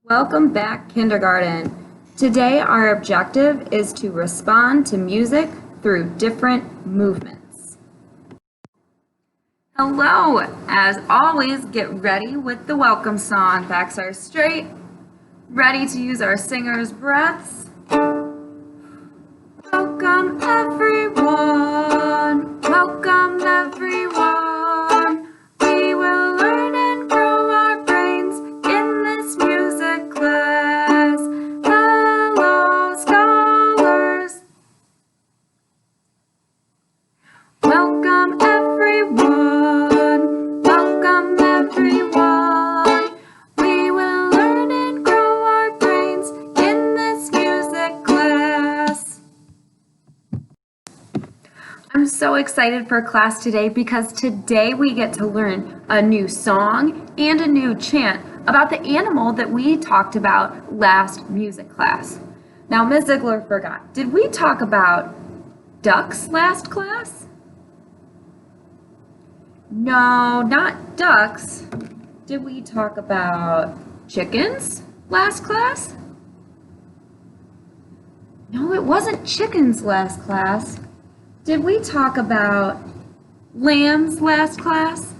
Welcome back, kindergarten. Today our objective is to respond to music through different movements. Hello! As always, get ready with the welcome song. Backs are straight, ready to use our singer's breaths. Welcome everyone, welcome everyone. We will learn and grow our brains in this music class. Hello, scholars. Welcome everyone, welcome everyone. We will learn and grow our brains in this music class. I'm so excited for class today because today we get to learn a new song and a new chant about the animal that we talked about last music class. Now, Ms. Ziegler forgot. Did we talk about ducks last class? No, not ducks. Did we talk about chickens last class? No, it wasn't chickens last class. Did we talk about lambs last class?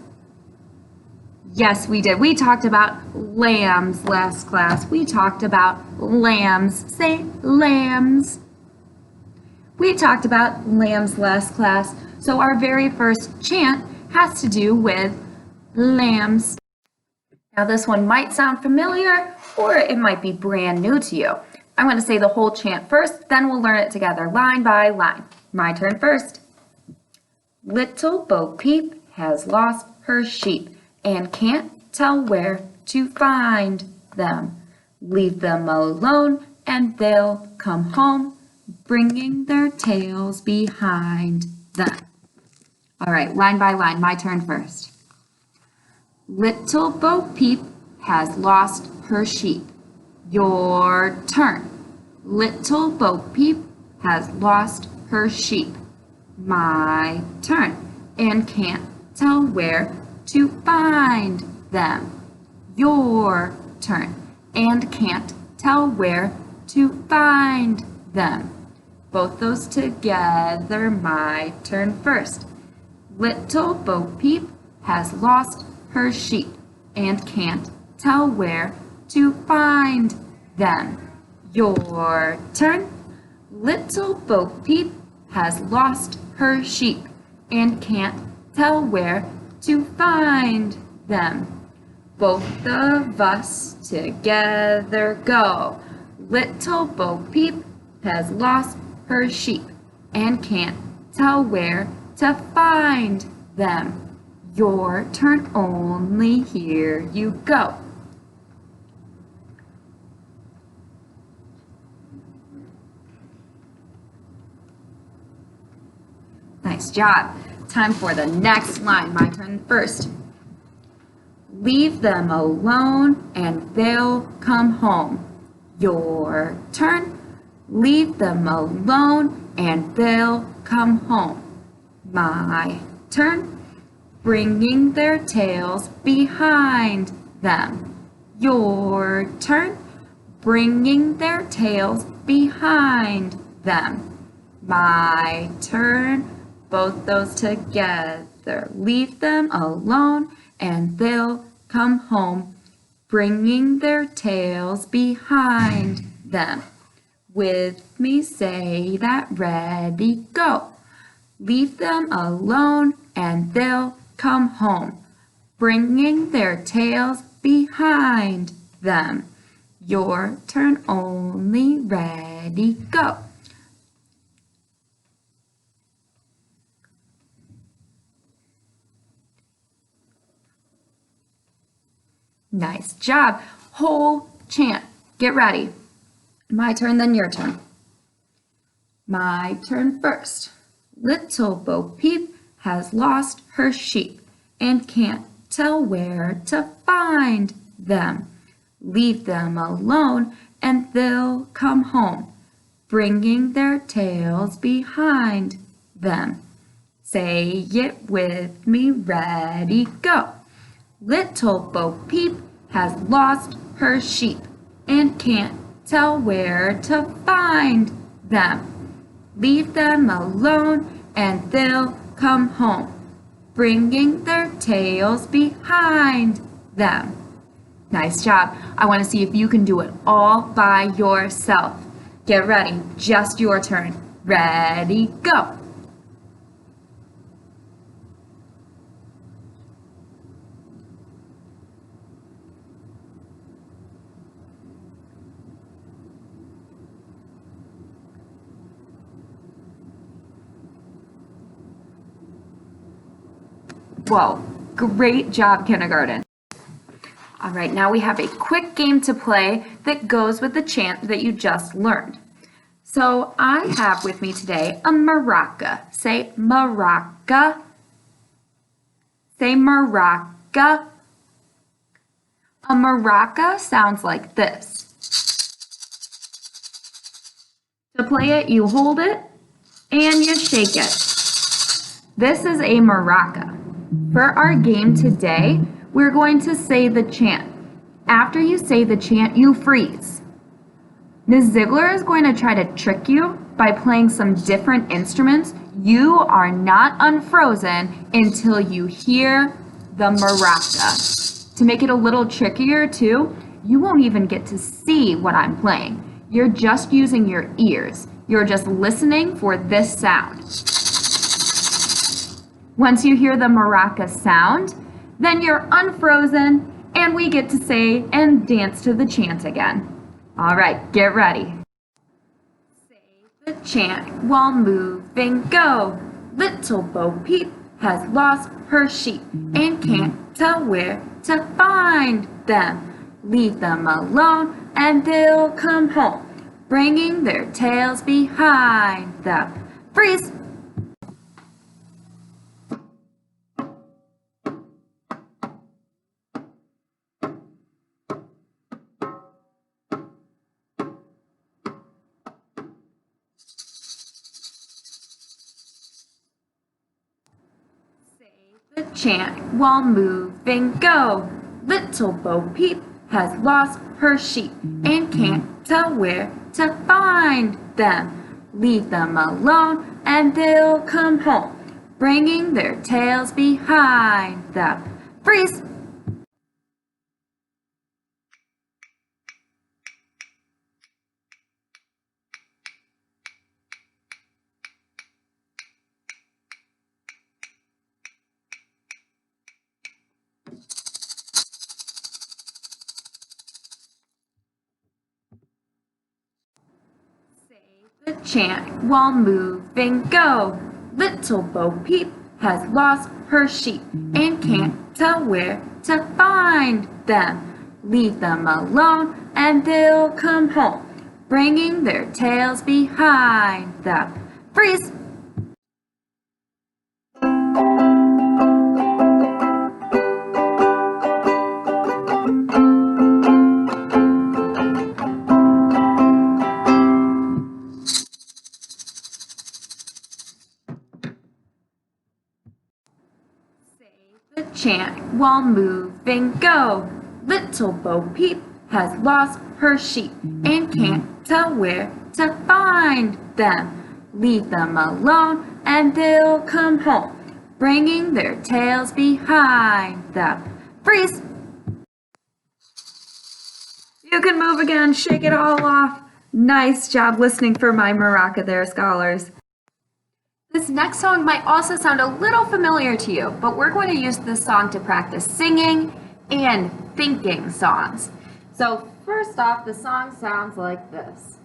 Yes, we did. We talked about lambs last class. We talked about lambs. Say lambs. We talked about lambs last class. So our very first chant has to do with lambs. Now this one might sound familiar or it might be brand new to you. I'm going to say the whole chant first, then we'll learn it together line by line. My turn first. Little Bo Peep has lost her sheep and can't tell where to find them. Leave them alone and they'll come home, bringing their tails behind them. All right, line by line, my turn first. Little Bo Peep has lost her sheep. Your turn. Little Bo Peep has lost her sheep. My turn. And can't tell where to find them. Your turn. And can't tell where to find them. Both those together, my turn first. Little Bo Peep has lost her sheep and can't tell where to find them. Your turn. Little Bo Peep has lost her sheep and can't tell where to find them. Both of us together go. Little Bo Peep has lost her sheep and can't tell where to find them. Your turn only, here you go. Nice job. Time for the next line. My turn first. Leave them alone and they'll come home. Your turn. Leave them alone and they'll come home. My turn. Bringing their tails behind them. Your turn. Bringing their tails behind them. My turn. Both those together. Leave them alone and they'll come home, bringing their tails behind them. With me, say that, ready, go. Leave them alone and they'll come home, bringing their tails behind them. Your turn only, ready, go. Nice job. Whole chant. Get ready. My turn, then your turn. My turn first. Little Bo Peep has lost her sheep and can't tell where to find them. Leave them alone and they'll come home, bringing their tails behind them. Say it with me, ready, go. Little Bo Peep has lost her sheep and can't tell where to find them. Leave them alone and they'll come home, bringing their tails behind them. Nice job. I want to see if you can do it all by yourself. Get ready, just your turn. Ready, go. Whoa, great job, kindergarten. All right, now we have a quick game to play that goes with the chant that you just learned. So I have with me today a maraca. Say maraca. Say maraca. A maraca sounds like this. To play it, you hold it and you shake it. This is a maraca. For our game today, we're going to say the chant. After you say the chant, you freeze. Ms. Ziegler is going to try to trick you by playing some different instruments. You are not unfrozen until you hear the maraca. To make it a little trickier too, you won't even get to see what I'm playing. You're just using your ears. You're just listening for this sound. Once you hear the maraca sound, then you're unfrozen and we get to say and dance to the chant again. All right, get ready. Say the chant while moving, go. Little Bo Peep has lost her sheep and can't tell where to find them. Leave them alone and they'll come home, bringing their tails behind them. Freeze! The chant while moving, go. Little Bo Peep has lost her sheep and can't tell where to find them. Leave them alone and they'll come home, bringing their tails behind them. Freeze! The chant while moving, go. Little Bo Peep has lost her sheep and can't tell where to find them. Leave them alone and they'll come home, bringing their tails behind them. Freeze! The chant while moving, go. Little Bo Peep has lost her sheep and can't tell where to find them. Leave them alone and they'll come home, bringing their tails behind them. Freeze! You can move again, shake it all off. Nice job listening for my maraca there, scholars. This next song might also sound a little familiar to you, but we're going to use this song to practice singing and thinking songs. So first off, the song sounds like this.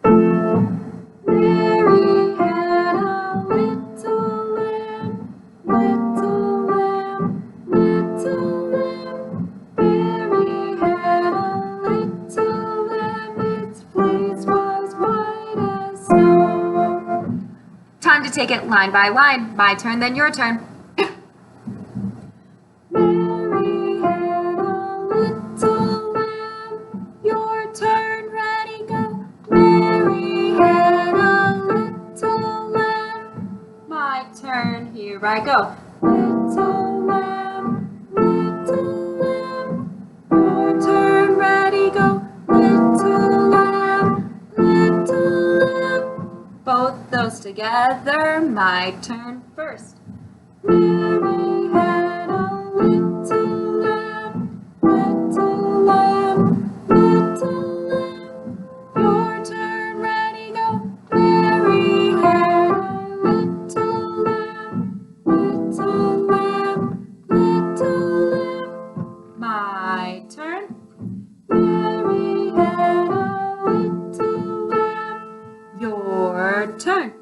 Mary had a little lamb, little lamb, little lamb. Mary had a little lamb, its fleece was white as snow. Time to take it line by line. My turn, then your turn. Mary had a little lamb. Your turn, ready, go. Mary had a little lamb. My turn, here I go. Little lamb, little lamb. Your turn, ready, go. Little together, my turn first. Mary had a little lamb, little lamb, little lamb. Your turn, ready, go. Mary had a little lamb, little lamb, little lamb. My turn. Mary had a little lamb. Your turn.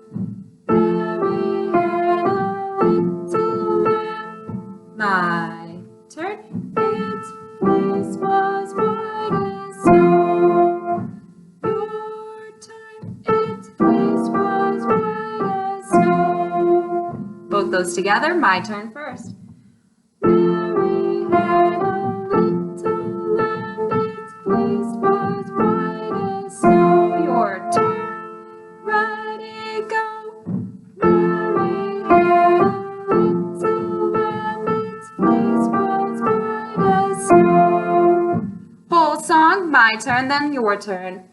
Mary had a little lamb. My turn. Its fleece was white as snow. Your turn. Its fleece was white as snow. Both those together. My turn first. Mary had a little lamb. Its fleece was white as snow. Your turn. Ready, go. Mary had a little lamb. Its fleece was white as snow. Whole song. My turn, then your turn.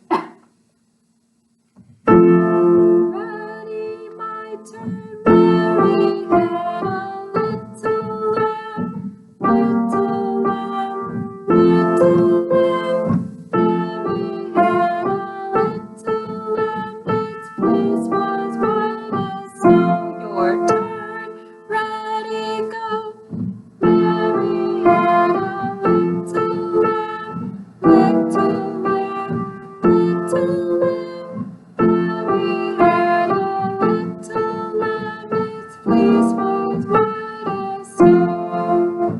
Ready, my turn. Mary had a little lamb, little lamb, little lamb. Mary had a little lamb, its fleece was white as snow. Your turn, ready, go. Mary had a little lamb, little lamb, little lamb. Mary had a little lamb, its fleece was white as snow.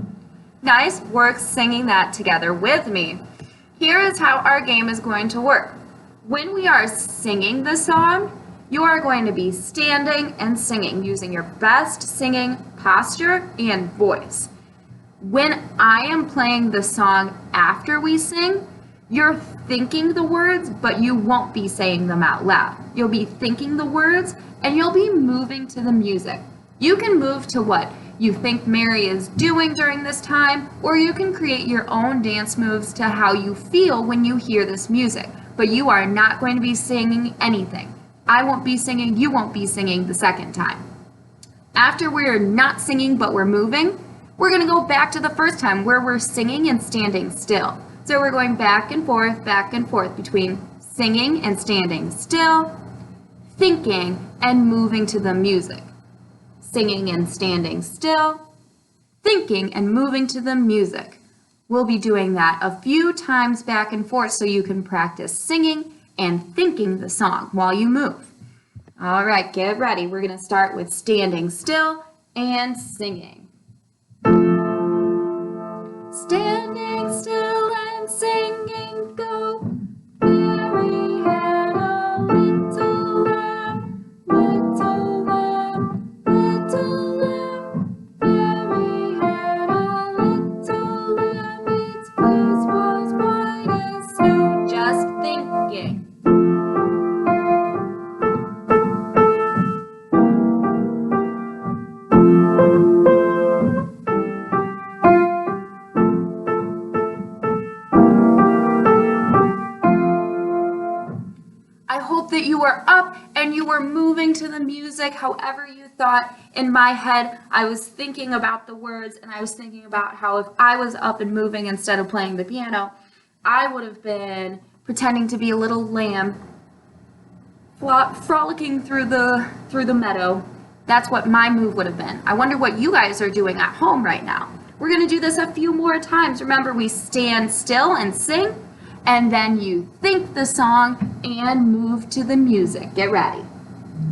Nice work singing that together with me. Here is how our game is going to work. When we are singing the song, you are going to be standing and singing using your best singing posture and voice. When I am playing the song after we sing, you're thinking the words, but you won't be saying them out loud. You'll be thinking the words and you'll be moving to the music. You can move to what you think Mary is doing during this time, or you can create your own dance moves to how you feel when you hear this music. But you are not going to be singing anything. I won't be singing, you won't be singing the second time. After we're not singing but we're moving, we're going to go back to the first time where we're singing and standing still. So we're going back and forth between singing and standing still, thinking and moving to the music. Singing and standing still, thinking and moving to the music. We'll be doing that a few times back and forth so you can practice singing and thinking the song while you move. All right, get ready. We're going to start with standing still and singing. Standing still and singing, go. Mary had a little lamb, little lamb, little lamb. Mary had a little lamb, its fleece was white as snow. Just thinking. That you were up and you were moving to the music however you thought. In my head, I was thinking about the words and I was thinking about how if I was up and moving instead of playing the piano, I would have been pretending to be a little lamb frolicking through the meadow. That's what my move would have been. I wonder what you guys are doing at home right now. We're going to do this a few more times. Remember, we stand still and sing. And then you think the song and move to the music. Get ready.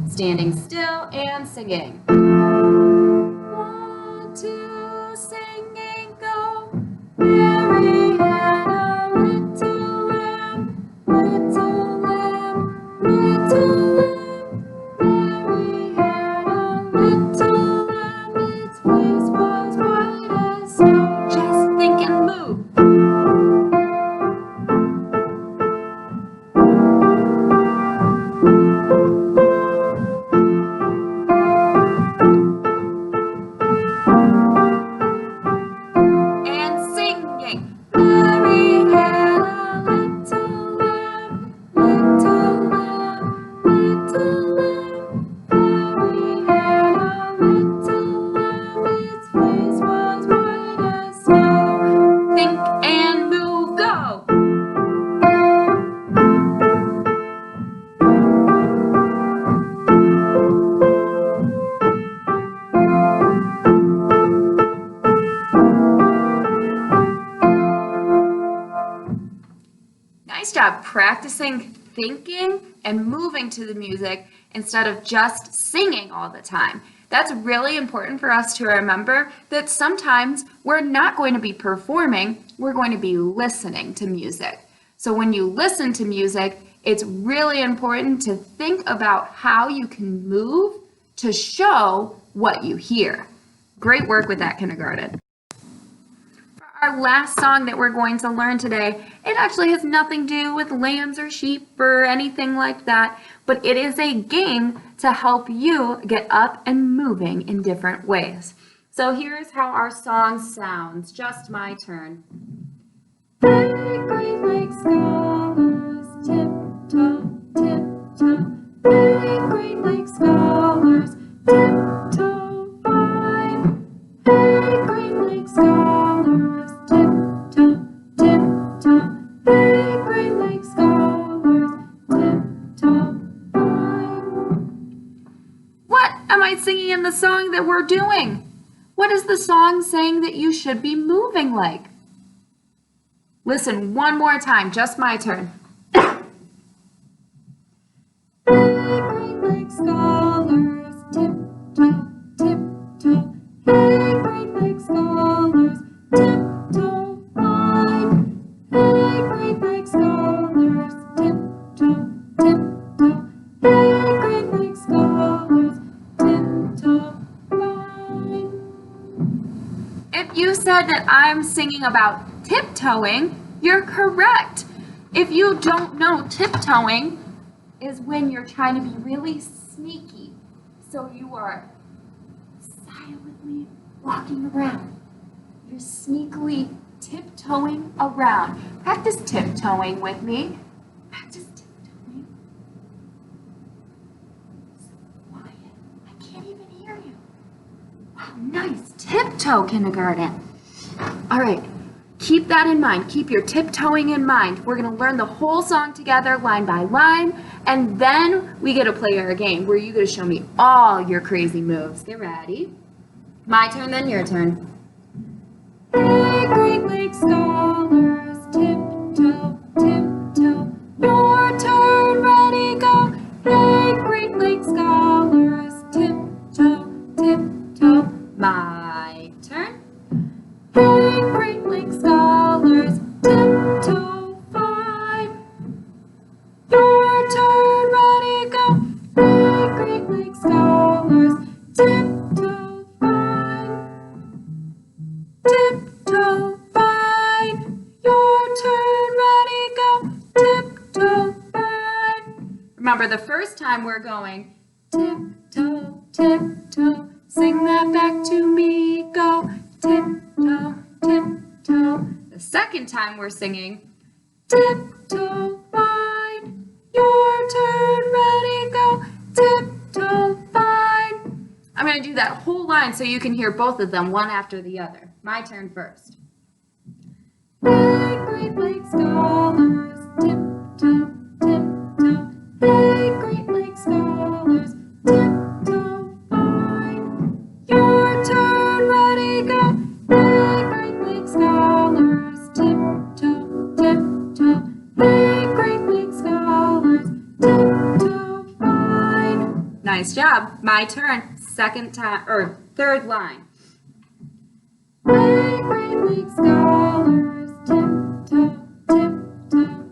Standing still and singing. 1, 2, singing, go. Mary had a little lamb, little lamb, little lamb. Mary had a little lamb, its fleece was white as snow. Just think and move. Nice job practicing thinking and moving to the music instead of just singing all the time. That's really important for us to remember that sometimes we're not going to be performing, we're going to be listening to music. So when you listen to music, it's really important to think about how you can move to show what you hear. Great work with that, kindergarten. Our last song that we're going to learn today, it actually has nothing to do with lambs or sheep or anything like that, but it is a game to help you get up and moving in different ways. So here's how our song sounds. Just my turn. Hey, Great Lakes scholars, tiptoe, tiptoe. Hey, Great Lakes scholars, tiptoe fine. Hey, Great Lakes scholars, tiptoe, tiptoe. Hey, Great Lakes scholars, tiptoe fine. What am I singing in the song that we're doing? What is the song saying that you should be moving like? Listen one more time, just my turn. Hey, Great Lakes scholars, tiptoe, tiptoe. Hey, Great Lakes scholars, tiptoe fine. Hey, Great Lakes scholars, tiptoe, tiptoe. Hey, Great Lakes scholars, tiptoe fine. If you said that I'm singing about tiptoeing, you're correct. If you don't know, tiptoeing is when you're trying to be really sneaky. So you are silently walking around. You're sneakily tiptoeing around. Practice tiptoeing with me. Practice tiptoeing. So quiet. I can't even hear you. Wow, nice. Tiptoe, kindergarten. All right. Keep that in mind. Keep your tiptoeing in mind. We're going to learn the whole song together, line by line, and then we get to play our game where you're going to show me all your crazy moves. Get ready. My turn, then your turn. Hey, Great Lakes scholars, tiptoe, tiptoe. Your turn, ready, go. Hey, Great Lakes scholars, tiptoe, tiptoe. My turn. Hey, Great Lakes scholars, tiptoe fine. Your turn, ready, go. Hey, Great Lakes scholars, tiptoe fine. Tiptoe fine. Your turn, ready, go. Tiptoe fine. Remember, the first time we're going tiptoe, tiptoe. Sing that back to me, go. Tiptoe, tiptoe. The second time we're singing tiptoe fine. Your turn, ready, go. Tiptoe fine. I'm going to do that whole line so you can hear both of them one after the other. My turn first. Hey, Great Lakes scholars, tiptoe, tiptoe. Hey, Great Lakes scholars, tiptoe fine. Your turn, ready, go. Hey, Great Lakes scholars, tiptoe, tiptoe. Hey, Great Lakes scholars, tiptoe fine. Nice job. My turn. Second time, or third line. Hey, Great Lakes scholars, tiptoe, tiptoe.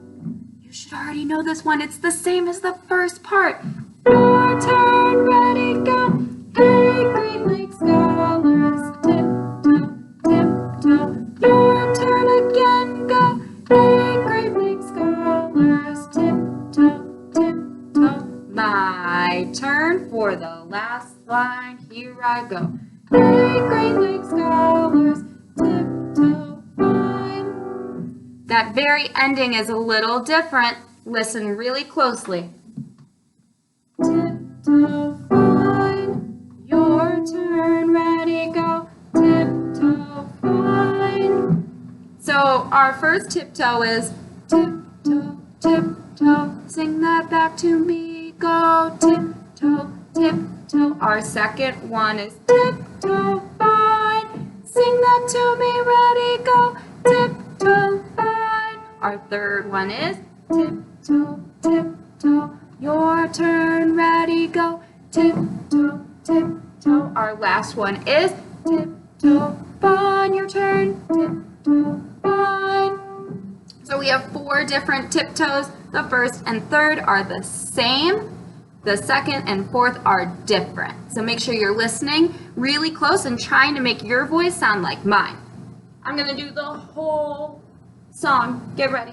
You should already know this one. It's the same as the first part. Your turn, ready, go. Hey, Great Lakes scholars, tiptoe, tiptoe. Your turn again, go. Hey, Great Lakes scholars, tiptoe, tiptoe. My turn for the last line. Here I go. Hey, Great Lakes scholars, tiptoe fine. That very ending is a little different. Listen really closely. Tiptoe fine. Your turn, ready, go. Tiptoe fine. So our first tiptoe is tiptoe, tiptoe. Sing that back to me, go. Tiptoe, tiptoe. Our second one is tiptoe fine. Sing that to me, ready, go. Tiptoe fine. Our third one is tiptoe, tiptoe. Your turn, ready, go. Tiptoe, tiptoe. Our last one is tiptoe, fine. Your turn, tiptoe, fine. So we have 4 different tiptoes. The first and third are the same. The second and fourth are different. So make sure you're listening really close and trying to make your voice sound like mine. I'm going to do the whole song. Get ready.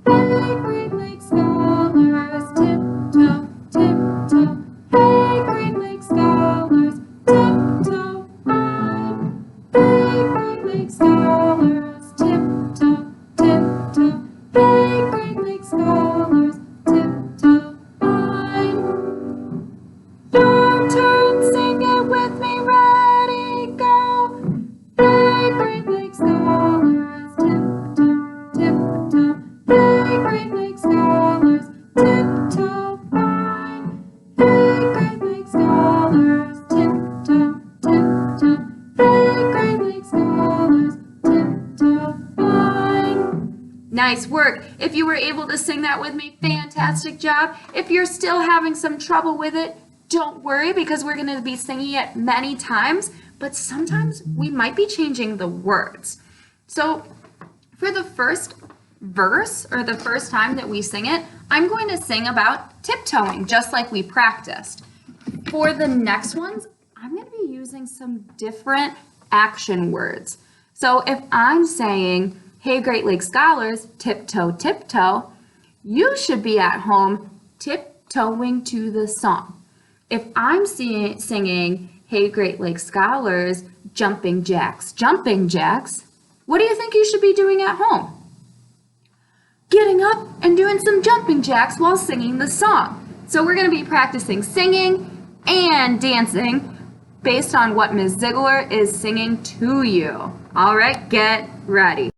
Hey, Great Lake Scholars, tiptoe, tiptoe. Hey, Great Lake Scholars, tiptoe, fine. Hey, Great Lake Scholars, tiptoe, tiptoe. Hey, Great Lake Scholars, tiptoe, fine. Your turn, sing it with me, ready, go. Hey, Great Lake Scholars, tiptoe, tiptoe. Hey, Great Lake Scholars, tiptoe, fine. Hey, Great Lake Scholars, tiptoe, tiptoe. Hey, Great Lake Scholars, tiptoe, fine. Nice work. If you were able to sing that with me, fantastic job. If you're still having some trouble with it, don't worry, because we're going to be singing it many times, but sometimes we might be changing the words. So for the first verse, or the first time that we sing it, I'm going to sing about tiptoeing, just like we practiced. For the next ones, I'm going to be using some different action words. So if I'm saying, hey, Great Lake Scholars, tiptoe, tiptoe, you should be at home tiptoeing to the song. If I'm singing, hey, Great Lake Scholars, jumping jacks, what do you think you should be doing at home? Getting up and doing some jumping jacks while singing the song. So we're going to be practicing singing and dancing based on what Ms. Ziegler is singing to you. All right, get ready.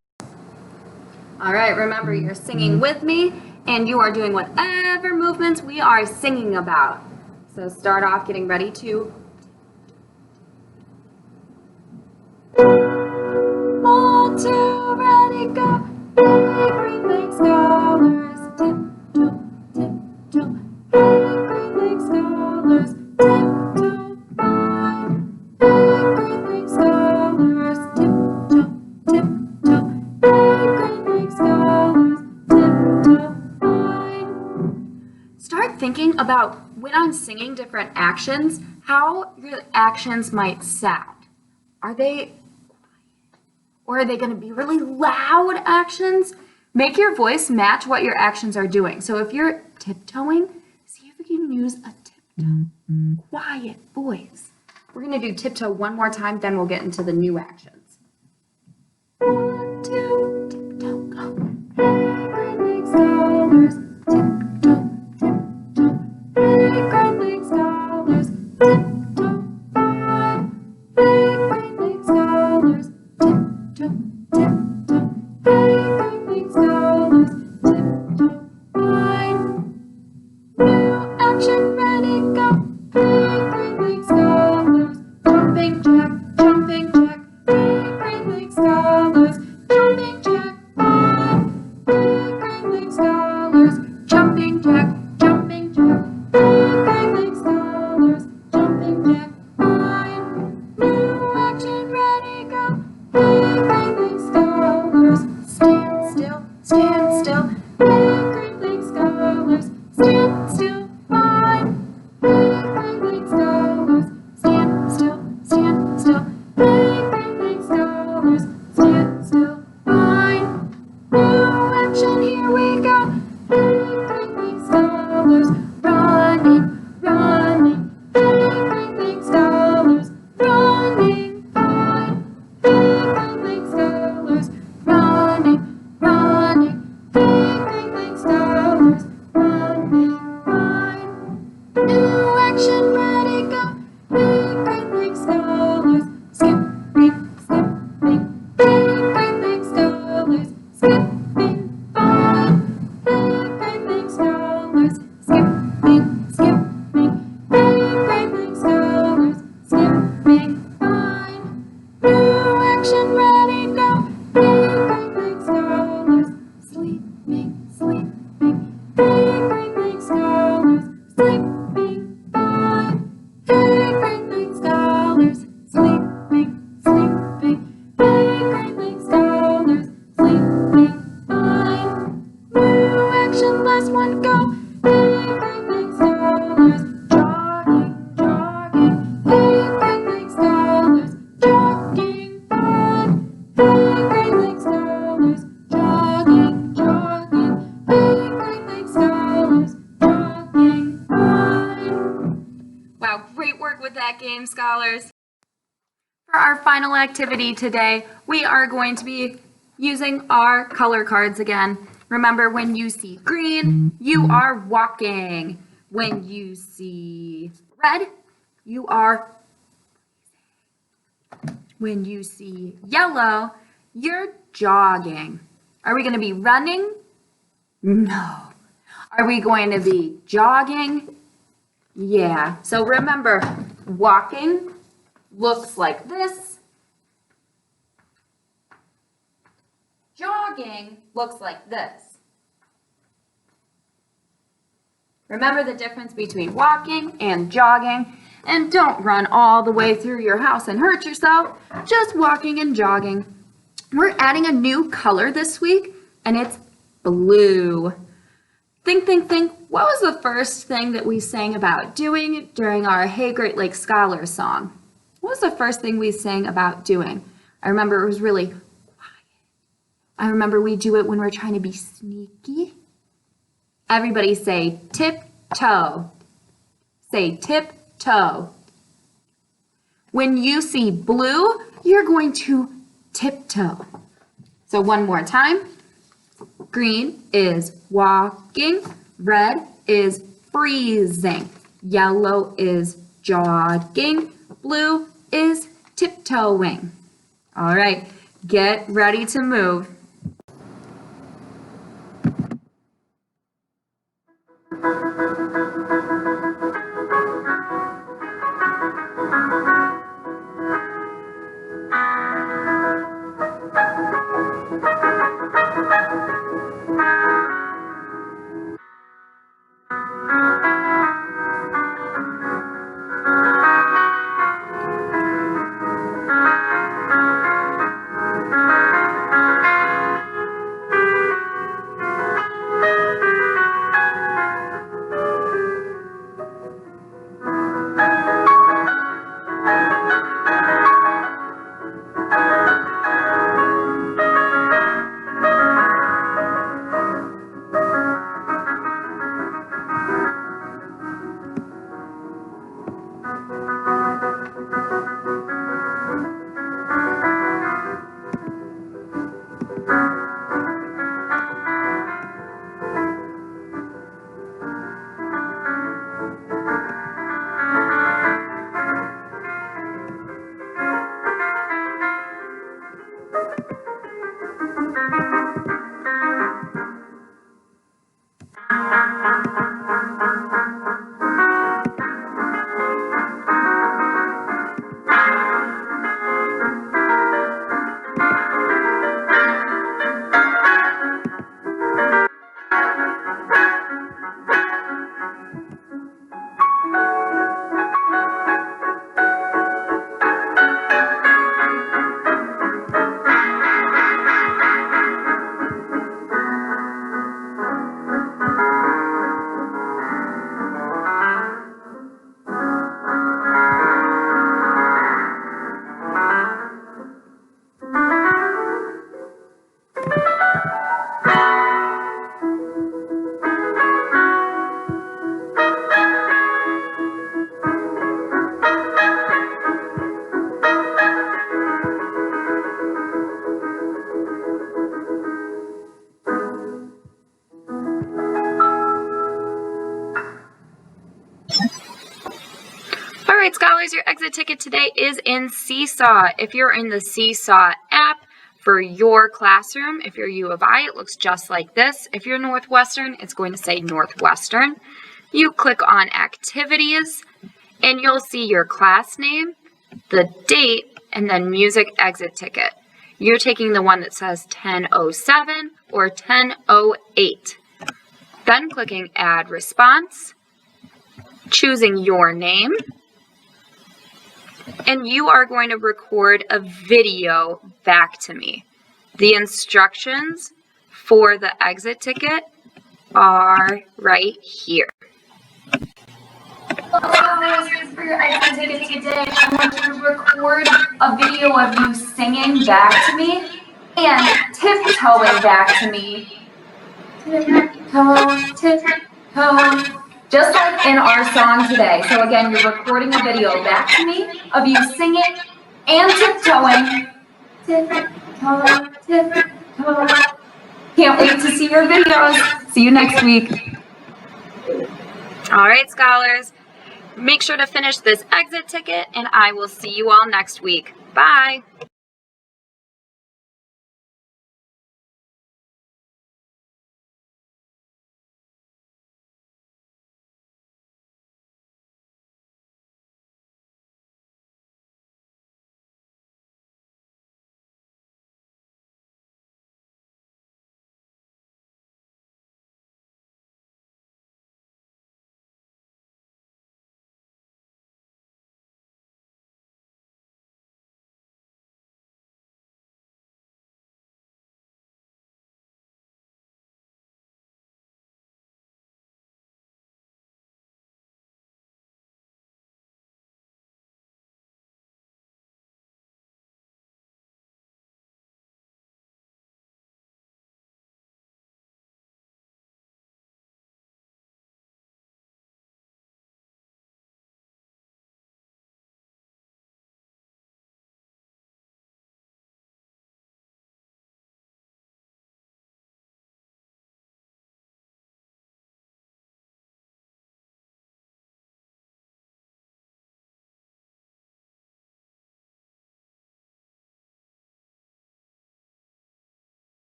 All right, remember you're singing with me and you are doing whatever movements we are singing about. So start off getting ready to 1, 2, ready, go. Hey, Great Lake Scholars, tiptoe, tiptoe. Hey, Great Lake Scholars, tiptoe, fine. Hey, Great Lake Scholars, tiptoe, tiptoe. Hey, Great Lake Scholars, tiptoe, fine. Start thinking about when I'm singing different actions, how your actions might sound. Are they Or are they going to be really loud actions? Make your voice match what your actions are doing. So if you're tiptoeing, see if you can use a tiptoe, quiet voice. We're going to do tiptoe one more time, then we'll get into the new actions. 1, 2, tiptoe, go. Hey, Great Lake Scholars, tiptoe, tiptoe. Hey, Great Lake Scholars, tiptoe, fine. Hey, Great Lake Scholars, tiptoe, tiptoe. Hey, Great Lake Scholars, tiptoe, fine. New action, ready, go. Hey, Great Lake Scholars, jumping jack, jumping jack. Hey, Great Lake Scholars, and go. Hey, great big scholars, jogging, jogging. Hey, great big scholars, jogging fun. Hey, great big scholars, jogging, jogging. Hey, great big scholars, jogging fun. Wow, great work with that game, scholars. For our final activity today, we are going to be using our color cards again. Remember, when you see green, you are walking. When you see red, you are freezing. When you see yellow, you're jogging. Are we going to be running? No. Are we going to be jogging? Yeah. So remember, walking looks like this. Jogging looks like this. Remember the difference between walking and jogging, and don't run all the way through your house and hurt yourself, just walking and jogging. We're adding a new color this week, and it's blue. Think. What was the first thing that we sang about doing during our Hey Great Lakes Scholars song? What was the first thing we sang about doing? I remember it was really quiet. I remember we do it when we're trying to be sneaky. Everybody say tiptoe. Say tiptoe. When you see blue, you're going to tiptoe. So one more time. Green is walking. Red is freezing. Yellow is jogging. Blue is tiptoeing. All right, get ready to move. All right, scholars, your exit ticket today is in Seesaw. If you're in the Seesaw app for your classroom, if you're U of I, it looks just like this. If you're Northwestern, it's going to say Northwestern. You click on Activities, and you'll see your class name, the date, and then music exit ticket. You're taking the one that says 10:07 or 10:08. Then clicking Add Response, choosing your name, and you are going to record a video back to me. The instructions for the exit ticket are right here. Well, scholars, for your exit ticket today, I want you to record a video of you singing back to me and tiptoeing back to me. Tiptoe, tiptoe. Just like in our song today. So again, you're recording a video back to me of you singing and tiptoeing. Tiptoe, tiptoe. Can't wait to see your videos. See you next week. All right, scholars. Make sure to finish this exit ticket, and I will see you all next week. Bye.